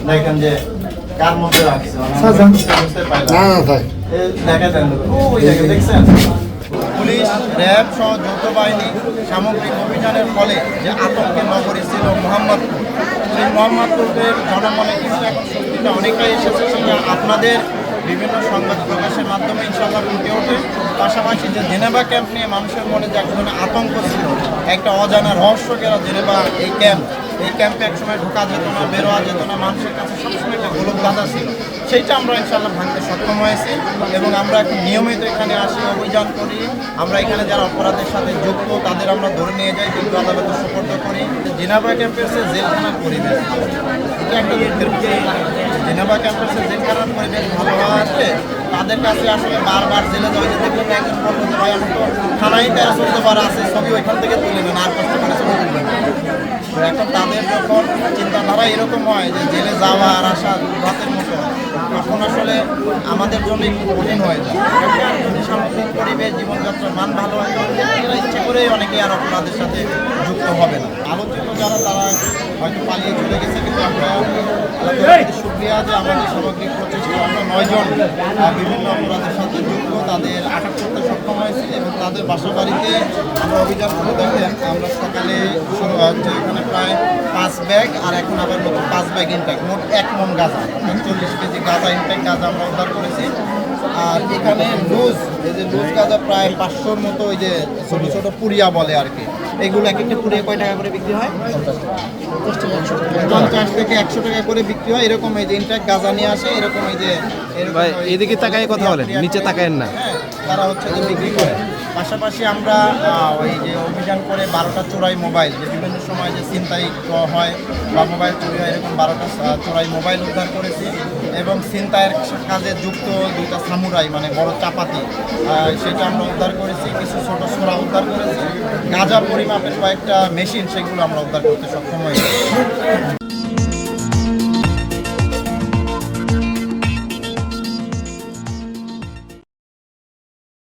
দেখেন যে কার মধ্যে রাখছে বুঝতে পারলাম দেখা দেন ওই জায়গা দেখছেন পুলিশ র্যাব সহ যৌথ বাহিনী সামগ্রিক অভিযানের ফলে যে আতঙ্কের নগরী ছিল মোহাম্মদপুর, সেই মোহাম্মদপুরের জনমনে কিন্তু এখন শক্তিটা অনেকটাই এসেছে, সেটা আপনাদের বিভিন্ন সংবাদ প্রকাশের মাধ্যমে ইনশাআল্লাহ ফুটে ওঠে। পাশাপাশি যে জেনেভা ক্যাম্প নিয়ে মানুষের মনে যে এক ধরনের আতঙ্ক ছিল, একটা অজানা রহস্য গেরা জেনেভা এই ক্যাম্পে একসময় ঢোকা যেত না, বেরোয়া যেত না, মানুষের কাছে সবসময় একটা গোলক বাধা ছিল, সেইটা আমরা ইনশাআল্লাহ ভাঙতে সক্ষম হয়েছি এবং আমরা এখন নিয়মিত এখানে আসি, অভিযান করি। আমরা এখানে যারা অপরাধের সাথে যুক্ত তাদের আমরা ধরে নিয়ে যাই, কিন্তু আদালতে সুপর্দ করি। জেনেভা ক্যাম্পাসে জেলখানার পরিবেশ এটা একটা জেনেভা ক্যাম্পাসে জেলখানার পরিবেশ ভালো হওয়াতে তাদের কাছে আসলে বারবার জেলে যাওয়া যে দেখবেন একজন বলবো যে ভাই আমার তো থানায় 13-14 আছে, ছবি ওইখান থেকে তুলে নেন, আর কষ্ট করে ছবি তুলবেন। তো এখন তাদের যখন চিন্তাধারা এরকম হয় যে জেলে যাওয়া আর আসা রাতের মতো, তখন আসলে আমাদের জন্য একটু কঠিন হয়ে যায়। যদি সামগ্রিক পরিবেশ জীবনযাত্রার মান ভালো হয় তারা ইচ্ছে করেই অনেকেই আর অপরাধের সাথে যুক্ত হবে না। আলোচিত যারা তারা হয়তো পালিয়ে চলে গেছে, কিন্তু আমরা শুক্রিয়া যে আমাদের সামগ্রিক প্রচেষ্টা আমরা 9 জন বিভিন্ন অপরাধের সাথে যুক্ত তাদের আটক করতে সক্ষম হয়েছি এবং তাদের বাসা বাড়িতে আমরা অভিযান করে দেখেন আমরা সকালে এখানে প্রায় 5 ব্যাগ আর এখন আবার নতুন 5 ব্যাগ ইনটেক, মোট 1 মন গাঁজা, 40 কেজি গাঁজা ইনটেক গাঁজা আমরা উদ্ধার করেছি। আর এখানে লুজ গাঁজা প্রায় 500-র মতো, ওই যে ছোটো ছোটো পুরিয়া বলে আর কি, এগুলো এক একটা পুরিয়া কয় টাকা করে বিক্রি হয়? 50 থেকে 100 টাকা করে বিক্রি হয়। এরকম এই যে ইনটেক গাঁজা নিয়ে আসে, এরকম এই যে এদিকে তাকায় কথা বলেন, নিচে তাকায়েন না, তারা হচ্ছে যে বিক্রি করে। পাশাপাশি আমরা ওই যে অভিযান করে 12টা চোরাই মোবাইল, যে বিভিন্ন সময় যে ছিনতাই হয় বা মোবাইল চুরি হয়, এরকম 12টা চোরাই মোবাইল উদ্ধার করেছি এবং ছিনতাইয়ের কাজে যুক্ত 2টা সামুরাই মানে বড় চাপাতি, সেটা আমরা উদ্ধার করেছি। কিছু ছোটো ছোড়া উদ্ধার করেছি, গাঁজা পরিমাপের কয়েকটা মেশিন, সেগুলো আমরা উদ্ধার করতে সক্ষম হয়েছি।